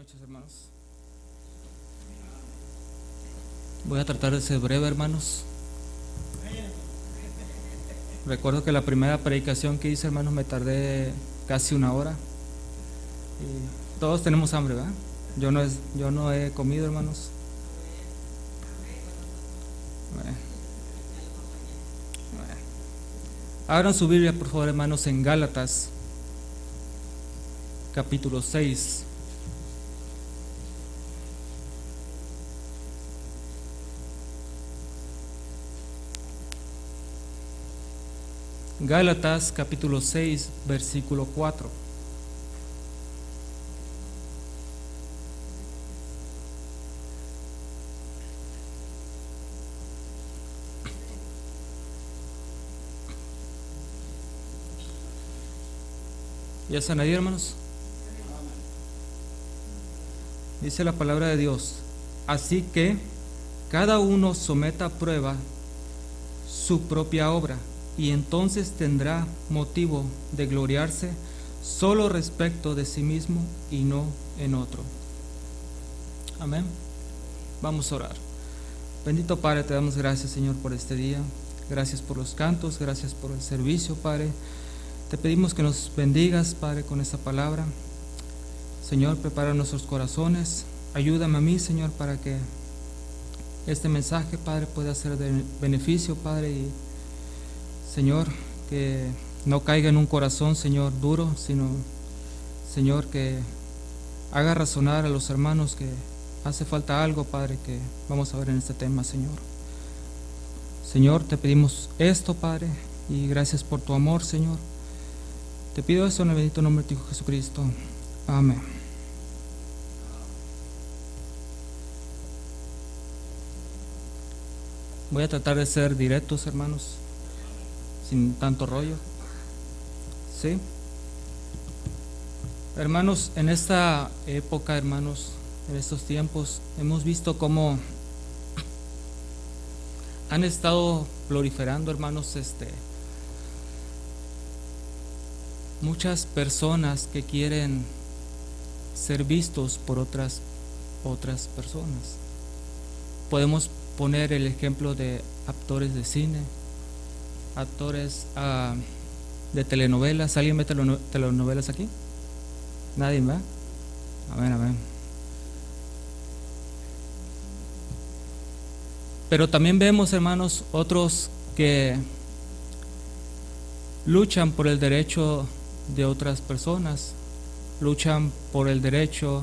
noches, hermanos. Voy a tratar de ser breve, hermanos. Recuerdo que la primera predicación que hice, hermanos, me tardé casi una hora. Y todos tenemos hambre, ¿verdad? Yo no he comido, hermanos. Bueno. Abran su Biblia, por favor, hermanos, en Gálatas, capítulo 6. Gálatas, capítulo 6, versículo 4. ¿Ya están ahí, hermanos? Dice la palabra de Dios: así que cada uno someta a prueba su propia obra, y entonces tendrá motivo de gloriarse solo respecto de sí mismo y no en otro. Amén. Vamos a orar. Bendito Padre, te damos gracias, Señor, por este día. Gracias por los cantos, gracias por el servicio, Padre. Te pedimos que nos bendigas, Padre, con esta palabra. Señor, prepara nuestros corazones. Ayúdame a mí, Señor, para que este mensaje, Padre, pueda ser de beneficio, Padre, y Señor, que no caiga en un corazón, Señor, duro, sino, Señor, que haga razonar a los hermanos que hace falta algo, Padre, que vamos a ver en este tema, Señor. Señor, te pedimos esto, Padre, y gracias por tu amor, Señor. Te pido eso en el bendito nombre de tu Hijo Jesucristo. Amén. Voy a tratar de ser directos, hermanos, sin tanto rollo. ¿Sí? Hermanos, en esta época, hermanos, en estos tiempos, hemos visto cómo han estado proliferando, hermanos, muchas personas que quieren ser vistos por otras personas. Podemos poner el ejemplo de actores de cine, actores de telenovelas. ¿Alguien ve telenovelas aquí? ¿Nadie ve? Amén. Pero también vemos, hermanos, otros que luchan por el derecho de otras personas, luchan por el derecho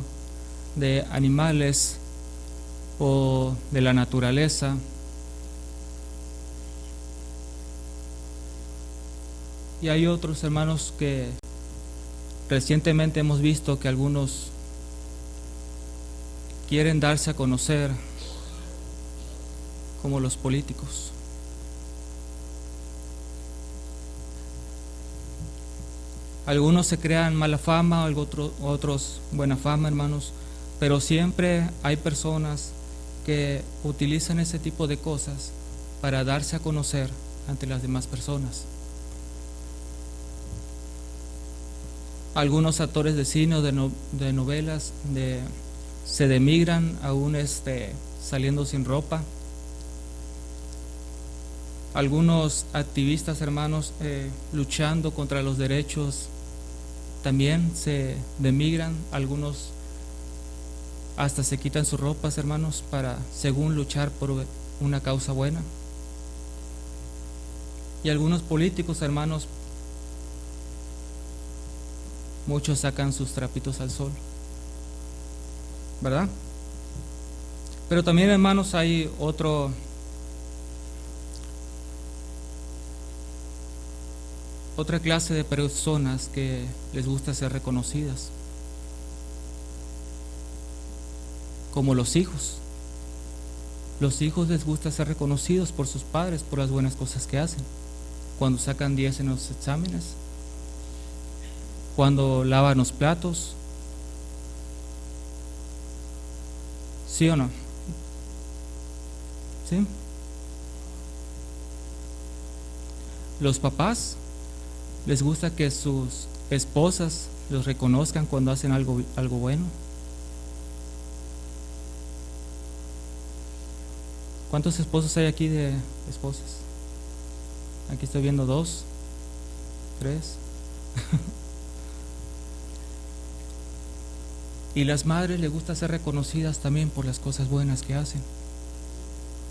de animales o de la naturaleza. Y hay otros, hermanos, que recientemente hemos visto que algunos quieren darse a conocer como los políticos. Algunos se crean mala fama, otros buena fama, hermanos, pero siempre hay personas que utilizan ese tipo de cosas para darse a conocer ante las demás personas. Algunos actores de cine o de novelas se denigran aún saliendo sin ropa. Algunos activistas, hermanos, luchando contra los derechos, también se denigran. Algunos hasta se quitan sus ropas, hermanos, para según luchar por una causa buena. Y algunos políticos, hermanos, muchos sacan sus trapitos al sol, ¿verdad? Pero también, hermanos, hay otra clase de personas que les gusta ser reconocidas, como los hijos. Los hijos les gusta ser reconocidos por sus padres por las buenas cosas que hacen. Cuando sacan 10 en los exámenes, cuando lavan los platos. ¿Sí o no? ¿Sí? Los papás les gusta que sus esposas los reconozcan cuando hacen algo bueno. ¿Cuántos esposos hay aquí de esposas? Aquí estoy viendo 2, 3. Y las madres les gusta ser reconocidas también por las cosas buenas que hacen.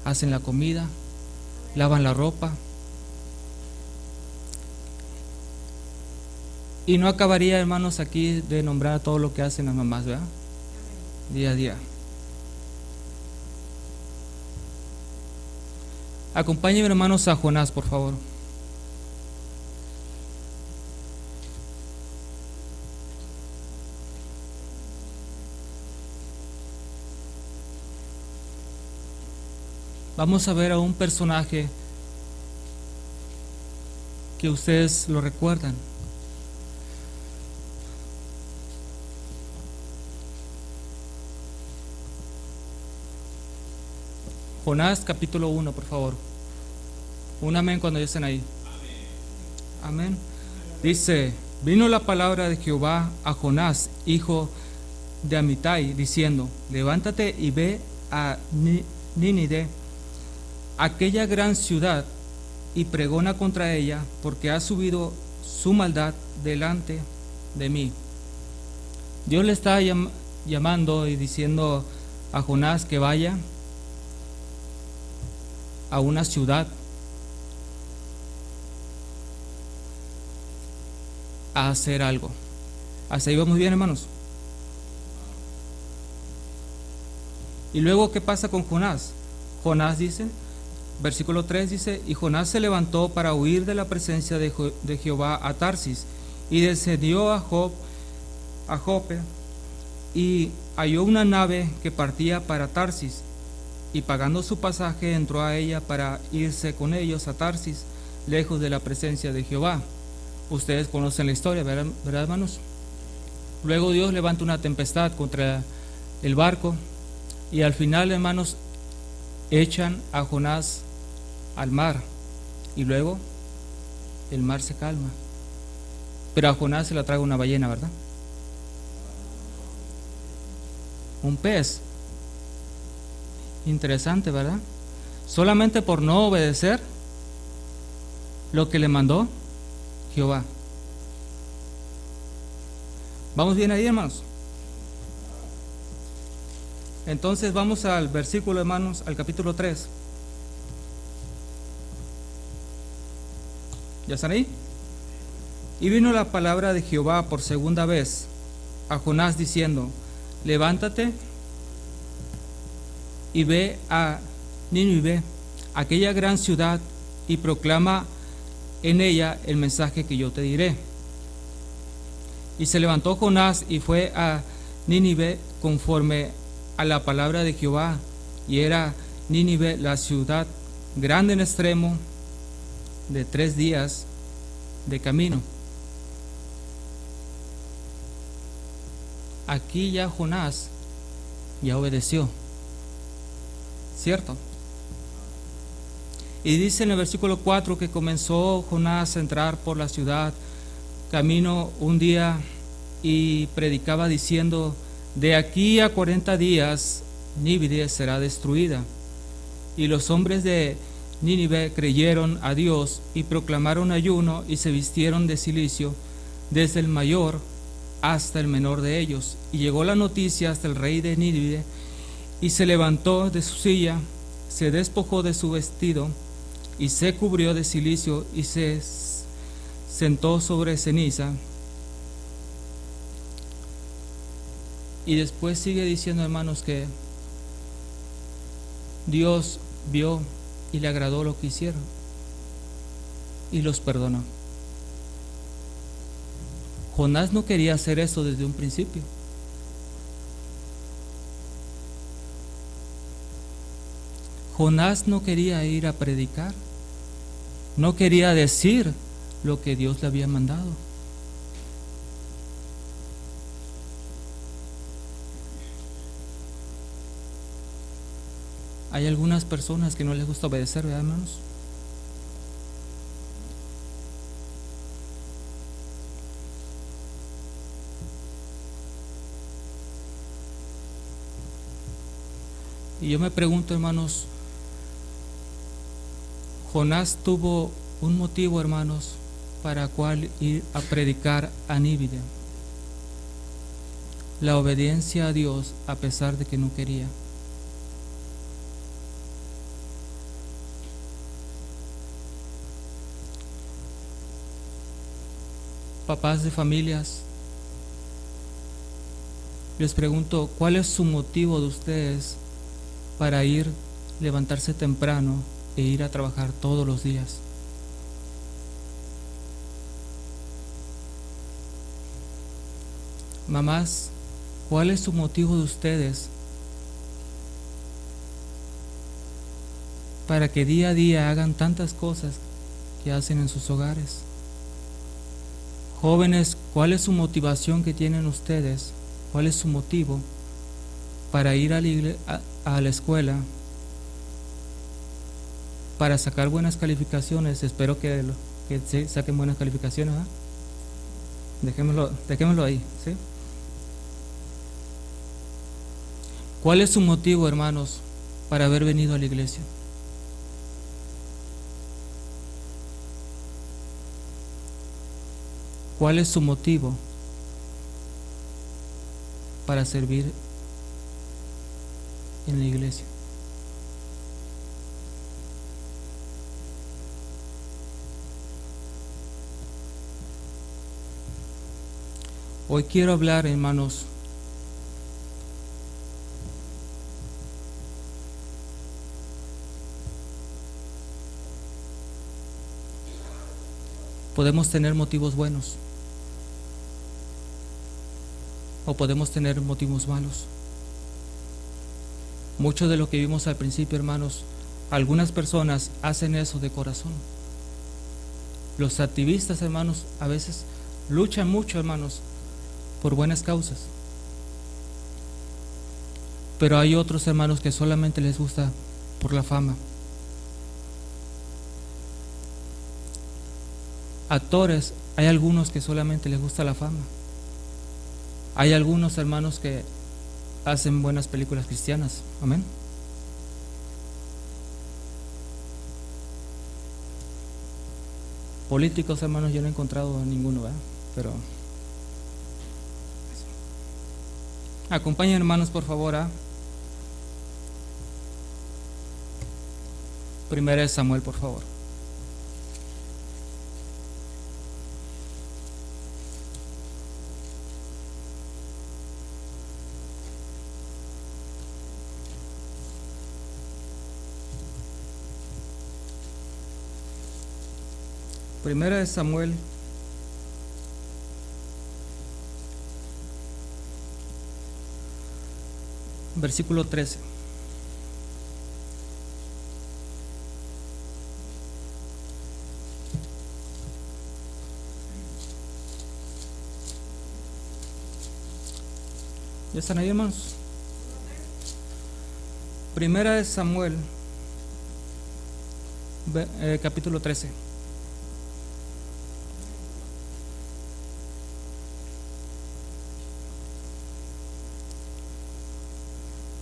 Hacen la comida, lavan la ropa. Y no acabaría, hermanos, aquí de nombrar todo lo que hacen las mamás, ¿verdad? Día a día. Acompáñenme, hermanos, a Jonás, por favor. Vamos a ver a un personaje que ustedes lo recuerdan. Jonás capítulo 1, por favor. Un amén cuando ya estén ahí. Amén. Dice, vino la palabra de Jehová a Jonás, hijo de Amitai, diciendo, levántate y ve a Nínive, aquella gran ciudad, y pregona contra ella, porque ha subido su maldad delante de mí. Dios le está llamando y diciendo a Jonás que vaya a una ciudad a hacer algo. ¿Hasta ahí vamos bien, hermanos? Y luego, ¿qué pasa con Jonás? Jonás dice, versículo 3 dice, y Jonás se levantó para huir de la presencia de Jehová a Tarsis, y descendió a Jope, y halló una nave que partía para Tarsis, y pagando su pasaje entró a ella para irse con ellos a Tarsis, lejos de la presencia de Jehová. Ustedes conocen la historia, ¿verdad, hermanos? Luego Dios levanta una tempestad contra el barco, y al final, hermanos, echan a Jonás al mar, y luego el mar se calma, pero a Jonás se la traga una ballena, ¿verdad? Un pez. Interesante, ¿verdad? Solamente por no obedecer lo que le mandó Jehová. ¿Vamos bien ahí, hermanos? Entonces vamos al versículo, hermanos, al capítulo 3. ¿Ya están ahí? Y vino la palabra de Jehová por segunda vez a Jonás diciendo, levántate y ve a Nínive, aquella gran ciudad, y proclama en ella el mensaje que yo te diré. Y se levantó Jonás y fue a Nínive conforme a la palabra de Jehová, y era Nínive la ciudad grande en extremo, de 3 días de camino. Aquí ya Jonás ya obedeció, ¿cierto? Y dice en el versículo 4 que comenzó Jonás a entrar por la ciudad camino un día y predicaba diciendo, de aquí a 40 días Nínive será destruida. Y los hombres de Nínive creyeron a Dios y proclamaron ayuno y se vistieron de cilicio, desde el mayor hasta el menor de ellos. Y llegó la noticia hasta el rey de Nínive, y se levantó de su silla, se despojó de su vestido y se cubrió de cilicio y se sentó sobre ceniza. Y después sigue diciendo, hermanos, que Dios vio y le agradó lo que hicieron y los perdonó. Jonás no quería hacer eso desde un principio. Jonás no quería ir a predicar, no quería decir lo que Dios le había mandado. Hay algunas personas que no les gusta obedecer, ¿verdad, hermanos? Y yo me pregunto, hermanos, Jonás tuvo un motivo, hermanos, para cual ir a predicar a Nínive. La obediencia a Dios a pesar de que no quería. Papás de familias, les pregunto, ¿cuál es su motivo de ustedes para levantarse temprano e ir a trabajar todos los días? Mamás, ¿cuál es su motivo de ustedes para que día a día hagan tantas cosas que hacen en sus hogares? Jóvenes, ¿cuál es su motivación que tienen ustedes? ¿Cuál es su motivo para ir a la escuela, para sacar buenas calificaciones? Espero que saquen buenas calificaciones, ¿eh? Dejémoslo ahí, ¿sí? ¿Cuál es su motivo, hermanos, para haber venido a la iglesia? ¿Cuál es su motivo para servir en la iglesia? Hoy quiero hablar, hermanos, podemos tener motivos buenos o podemos tener motivos malos. Mucho de lo que vimos al principio, hermanos, algunas personas hacen eso de corazón. Los activistas, hermanos, a veces luchan mucho, hermanos, por buenas causas. Pero hay otros, hermanos, que solamente les gusta por la fama. Actores, hay algunos que solamente les gusta la fama. Hay algunos, hermanos, que hacen buenas películas cristianas. Amén. Políticos, hermanos, yo no he encontrado ninguno, ¿verdad? Pero acompañen, hermanos, por favor, a 1 Samuel, por favor. Primera de Samuel, versículo 13. ¿Ya están ahí, hermanos? Primera de Samuel, capítulo 13.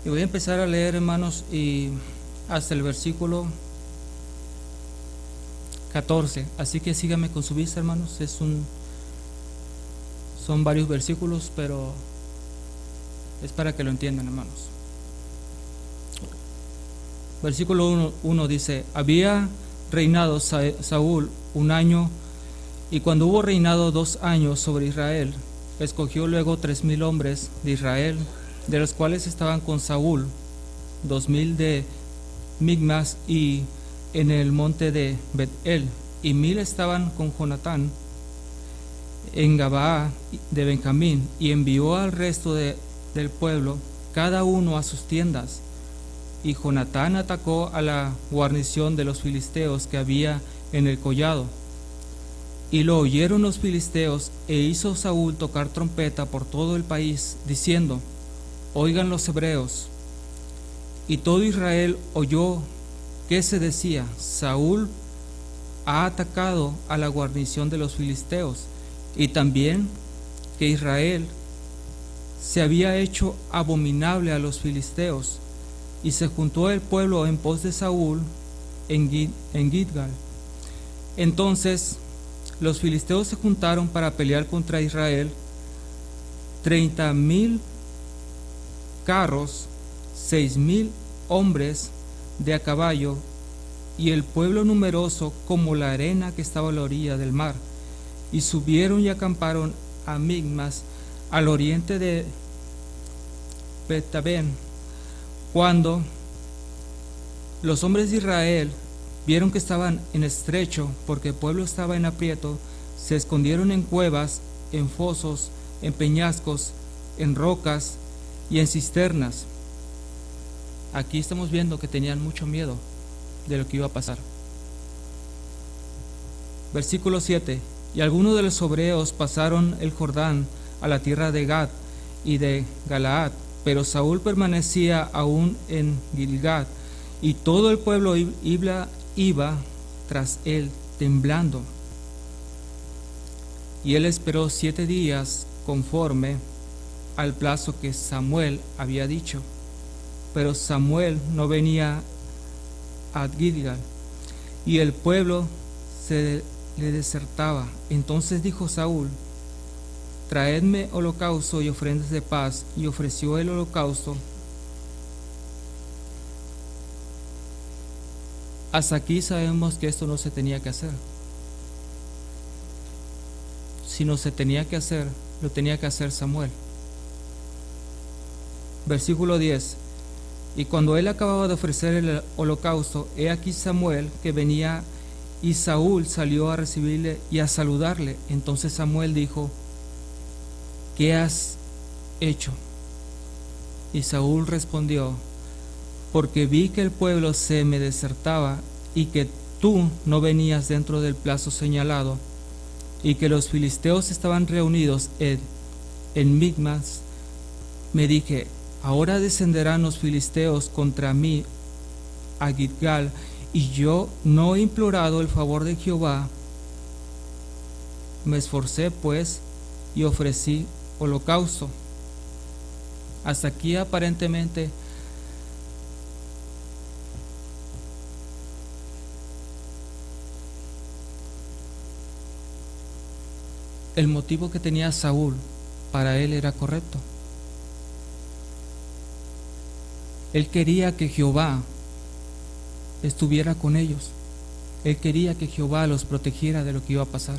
Y voy a empezar a leer, hermanos, y hasta el versículo 14. Así que síganme con su vista, hermanos. Son varios versículos, pero es para que lo entiendan, hermanos. Versículo 1 dice: había reinado Saúl 1 año, y cuando hubo reinado 2 años sobre Israel, escogió luego 3,000 hombres de Israel, de los cuales estaban con Saúl 2,000 de Migmas y en el monte de Bet-el, y 1,000 estaban con Jonatán en Gabaa de Benjamín, y envió al resto del pueblo, cada uno a sus tiendas. Y Jonatán atacó a la guarnición de los filisteos que había en el collado, y lo oyeron los filisteos, e hizo Saúl tocar trompeta por todo el país, diciendo: oigan los hebreos. Y todo Israel oyó que se decía: Saúl ha atacado a la guarnición de los filisteos, y también que Israel se había hecho abominable a los filisteos. Y se juntó el pueblo en pos de Saúl en Gilgal. Entonces los filisteos se juntaron para pelear contra Israel. 30,000 carros, 6,000 hombres de a caballo, y el pueblo numeroso como la arena que estaba a la orilla del mar. Y subieron y acamparon a Migmas, al oriente de Bet-aven. Cuando los hombres de Israel vieron que estaban en estrecho, porque el pueblo estaba en aprieto, se escondieron en cuevas, en fosos, en peñascos, en rocas y en cisternas. Aquí estamos viendo que tenían mucho miedo de lo que iba a pasar. Versículo 7. Y algunos de los hebreos pasaron el Jordán a la tierra de Gad y de Galaad, pero Saúl permanecía aún en Gilgad, y todo el pueblo iba tras él temblando. Y él esperó 7 días conforme al plazo que Samuel había dicho, pero Samuel no venía a Gilgal, y el pueblo se le desertaba. Entonces dijo Saúl: traedme holocausto y ofrendas de paz. Y ofreció el holocausto. Hasta aquí sabemos que esto no se tenía que hacer. Si no se tenía que hacer, lo tenía que hacer Samuel. Versículo 10. Y cuando él acababa de ofrecer el holocausto, he aquí Samuel que venía, y Saúl salió a recibirle y a saludarle. Entonces Samuel dijo: ¿qué has hecho? Y Saúl respondió: porque vi que el pueblo se me desertaba, y que tú no venías dentro del plazo señalado, y que los filisteos estaban reunidos en Migmas. Me dije: ahora descenderán los filisteos contra mí a Gilgal, y yo no he implorado el favor de Jehová. Me esforcé pues y ofrecí holocausto. Hasta aquí aparentemente el motivo que tenía Saúl para él era correcto. Él quería que Jehová estuviera con ellos. Él quería que Jehová los protegiera de lo que iba a pasar.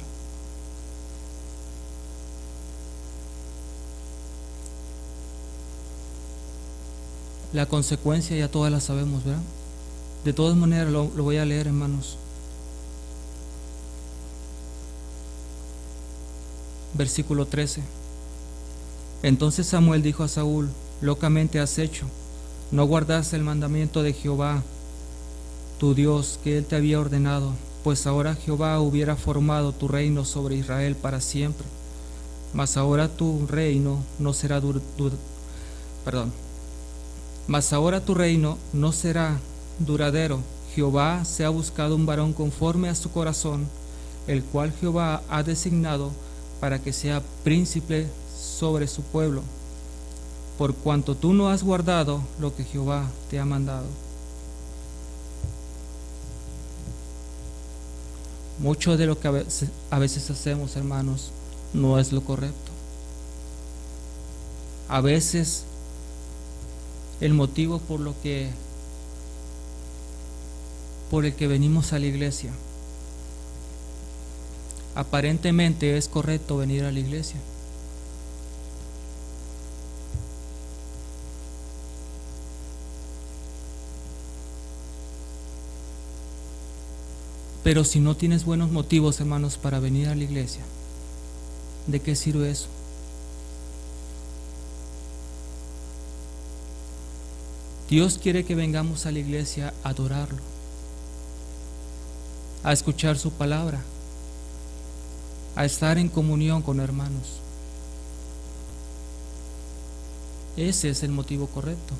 La consecuencia ya todas la sabemos, ¿verdad? De todas maneras lo voy a leer, hermanos. Versículo 13. Entonces Samuel dijo a Saúl: locamente has hecho, no guardaste el mandamiento de Jehová tu Dios que él te había ordenado, pues ahora Jehová hubiera formado tu reino sobre Israel para siempre. Mas ahora tu reino no será duradero. Jehová se ha buscado un varón conforme a su corazón, el cual Jehová ha designado para que sea príncipe sobre su pueblo, por cuanto tú no has guardado lo que Jehová te ha mandado. Mucho de lo que a veces hacemos, hermanos, no es lo correcto. A veces el motivo por el que venimos a la iglesia, aparentemente es correcto venir a la iglesia, pero si no tienes buenos motivos, hermanos, para venir a la iglesia, ¿de qué sirve eso? Dios quiere que vengamos a la iglesia a adorarlo, a escuchar su palabra, a estar en comunión con hermanos. Ese es el motivo correcto.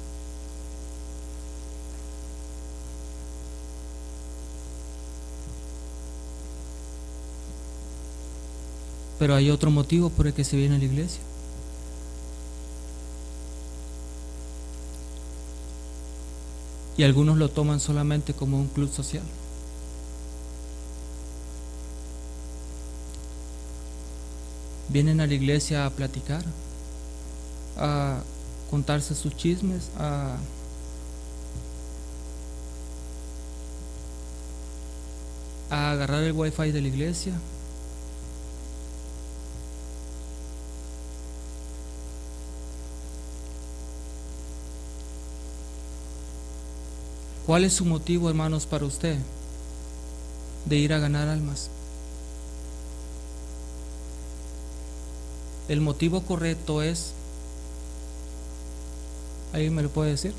Pero hay otro motivo por el que se viene a la iglesia. y algunos lo toman solamente como un club social. Vienen a la iglesia a platicar, a contarse sus chismes, a agarrar el wifi de la iglesia. ¿Cuál es su motivo, hermanos, para usted de ir a ganar almas? El motivo correcto es, ¿alguien me lo puede decir?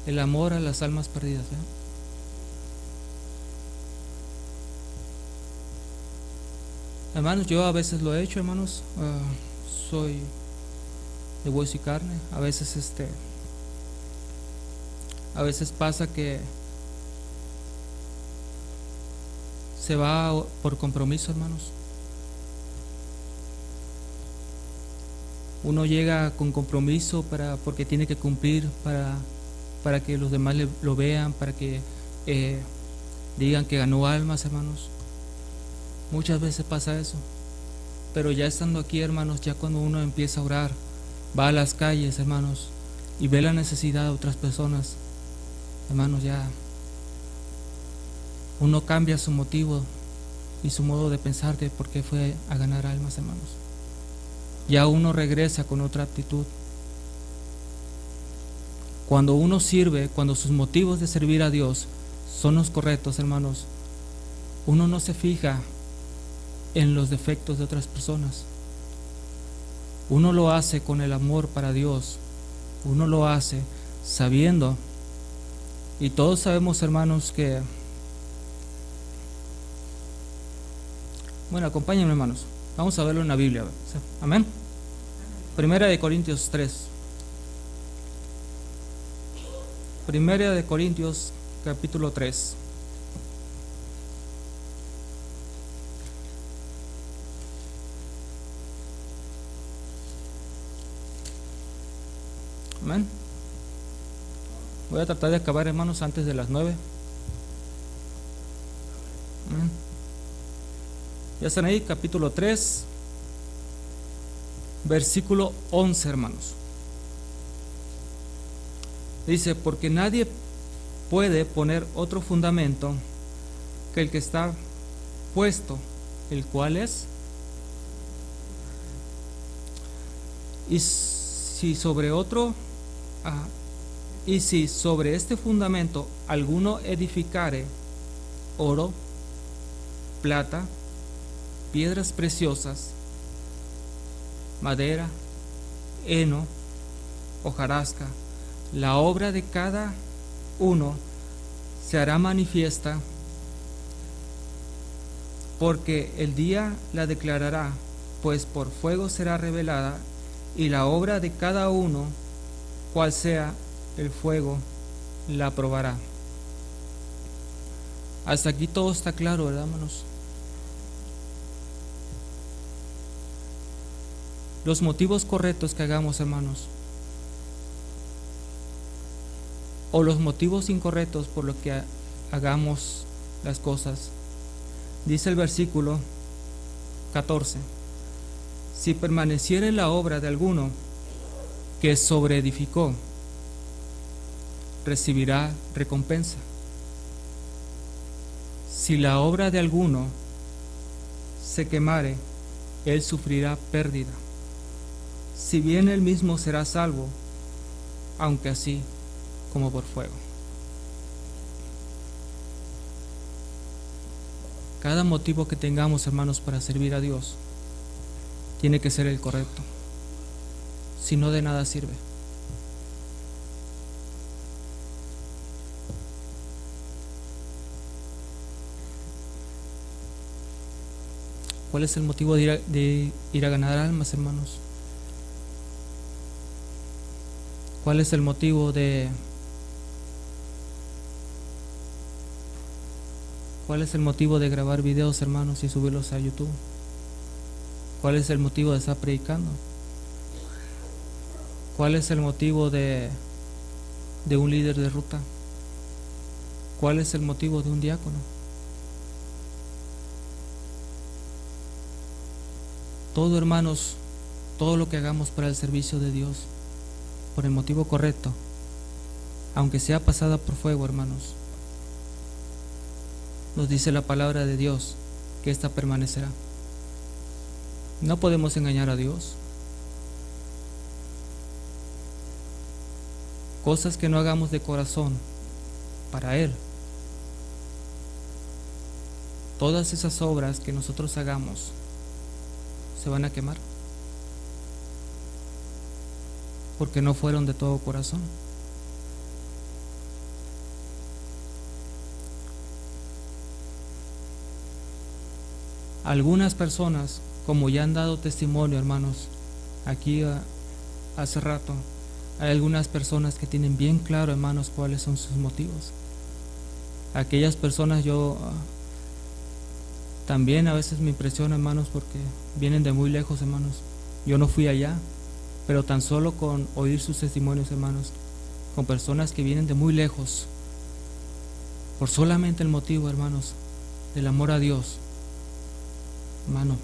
El amor a las almas perdidas, ¿eh? Hermanos, yo a veces lo he hecho, hermanos. Soy de hueso y carne. A veces pasa que se va por compromiso, hermanos. Uno llega con compromiso porque tiene que cumplir para que los demás lo vean, para que digan que ganó almas, hermanos. Muchas veces pasa eso. Pero ya estando aquí, hermanos, ya cuando uno empieza a orar, va a las calles, hermanos, y ve la necesidad de otras personas, hermanos, ya uno cambia su motivo y su modo de pensar de por qué fue a ganar almas, hermanos. Ya uno regresa con otra actitud. Cuando uno sirve, cuando sus motivos de servir a Dios son los correctos, hermanos, uno no se fija en los defectos de otras personas. Uno lo hace con el amor para Dios. Uno lo hace sabiendo, y todos sabemos, hermanos, que, bueno, acompáñenme, hermanos, vamos a verlo en la Biblia. Amén. Primera de Corintios 3. Primera de Corintios capítulo 3. Amén. Voy a tratar de acabar, hermanos, antes de las 9. Amén. Ya están ahí, capítulo 3, versículo 11, hermanos. Dice: porque nadie puede poner otro fundamento que el que está puesto, el cual es, y si sobre este fundamento alguno edificare oro, plata, piedras preciosas, madera, heno, hojarasca, la obra de cada uno se hará manifiesta, porque el día la declarará, pues por fuego será revelada, y la obra de cada uno, cual sea el fuego, la probará. Hasta aquí todo está claro, ¿verdad, hermanos? Los motivos correctos que hagamos, hermanos, o los motivos incorrectos por los que hagamos las cosas. Dice el versículo 14: si permaneciere la obra de alguno que sobreedificó, recibirá recompensa. Si la obra de alguno se quemare, él sufrirá pérdida, si bien él mismo será salvo, aunque así como por fuego. Cada motivo que tengamos, hermanos, para servir a Dios tiene que ser el correcto. Si no, de nada sirve. ¿Cuál es el motivo de ir a ganar almas, hermanos? ¿Cuál es el motivo de grabar videos, hermanos, y subirlos a YouTube? ¿Cuál es el motivo de estar predicando? ¿Cuál es el motivo de un líder de ruta? ¿Cuál es el motivo de un diácono? Todo, hermanos, todo lo que hagamos para el servicio de Dios, por el motivo correcto, aunque sea pasada por fuego, hermanos, nos dice la palabra de Dios que ésta permanecerá. No podemos engañar a Dios. Cosas que no hagamos de corazón para Él, todas esas obras que nosotros hagamos se van a quemar, porque no fueron de todo corazón. Algunas personas, como ya han dado testimonio, hermanos, aquí hace rato, hay algunas personas que tienen bien claro, hermanos, cuáles son sus motivos. Aquellas personas yo también a veces me impresiono, hermanos, porque vienen de muy lejos, hermanos. Yo no fui allá, pero tan solo con oír sus testimonios, hermanos, con personas que vienen de muy lejos, por solamente el motivo, hermanos, del amor a Dios, hermano.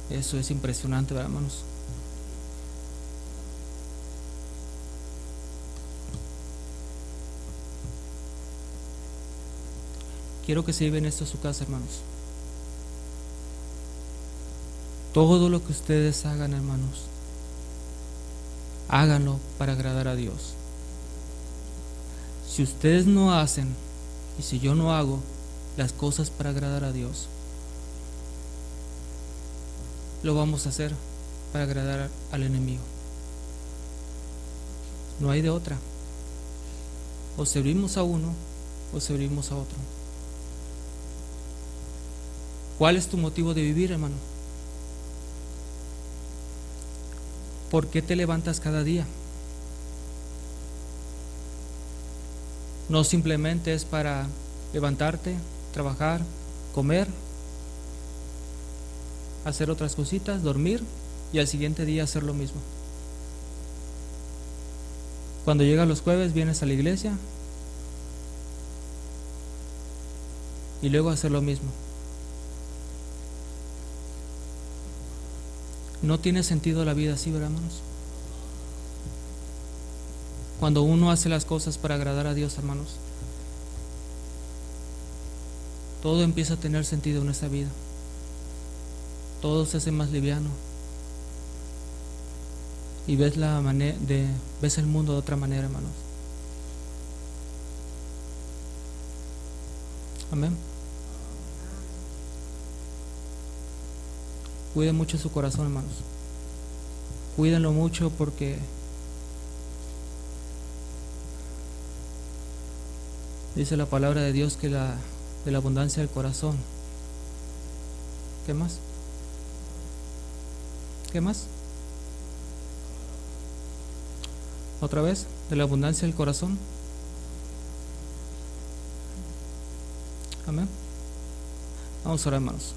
Eso es impresionante, ¿verdad, hermanos? Quiero que se lleven esto a su casa, hermanos. Todo lo que ustedes hagan, hermanos, háganlo para agradar a Dios. Si ustedes no hacen, y si yo no hago las cosas para agradar a Dios, lo vamos a hacer para agradar al enemigo. No hay de otra. O servimos a uno o servimos a otro. ¿Cuál es tu motivo de vivir, hermano? ¿Por qué te levantas cada día? No simplemente es para levantarte, trabajar, comer, hacer otras cositas, dormir y al siguiente día hacer lo mismo. Cuando llegan los jueves vienes a la iglesia y luego hacer lo mismo. No tiene sentido la vida así, ¿verdad, hermanos? Cuando uno hace las cosas para agradar a Dios, hermanos, todo empieza a tener sentido en esta vida. Todo se hace más liviano. Y ves ves el mundo de otra manera, hermanos. Amén. Cuiden mucho su corazón, hermanos. Cuídenlo mucho porque dice la palabra de Dios que de la abundancia del corazón. ¿Qué más? ¿Qué más? Otra vez, de la abundancia del corazón. Amén. Vamos a orar, hermanos.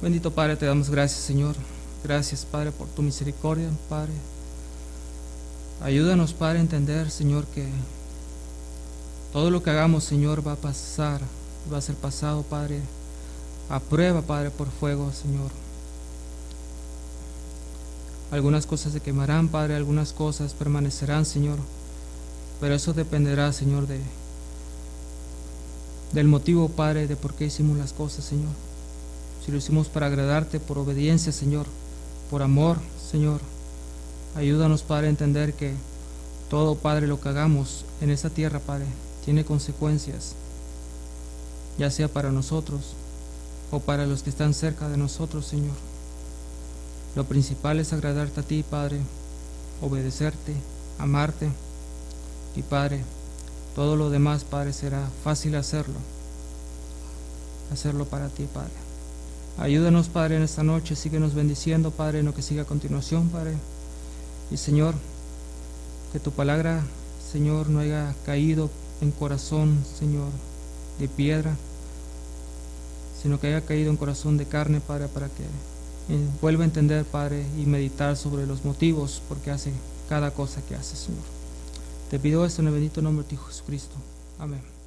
Bendito Padre, te damos gracias, Señor. Gracias, Padre, por tu misericordia, Padre. Ayúdanos, Padre, a entender, Señor, que todo lo que hagamos, Señor, va a pasar, va a ser pasado, Padre, a prueba, Padre, por fuego, Señor. Algunas cosas se quemarán, Padre, algunas cosas permanecerán, Señor, pero eso dependerá, Señor, del motivo, Padre, de por qué hicimos las cosas, Señor. Si lo hicimos para agradarte, por obediencia, Señor, por amor, Señor, ayúdanos, Padre, a entender que todo, Padre, lo que hagamos en esta tierra, Padre, tiene consecuencias, ya sea para nosotros o para los que están cerca de nosotros, Señor. Lo principal es agradarte a ti, Padre, obedecerte, amarte, y Padre, todo lo demás, Padre, será fácil hacerlo para ti, Padre. Ayúdanos, Padre, en esta noche, síguenos bendiciendo, Padre, en lo que siga a continuación, Padre. Y Señor, que tu palabra Señor, no haya caído en corazón, Señor, de piedra, sino que haya caído en corazón de carne, Padre, para que vuelva a entender, Padre, y meditar sobre los motivos por qué hace cada cosa que hace, Señor. Te pido esto en el bendito nombre de tu Hijo Jesucristo. Amén.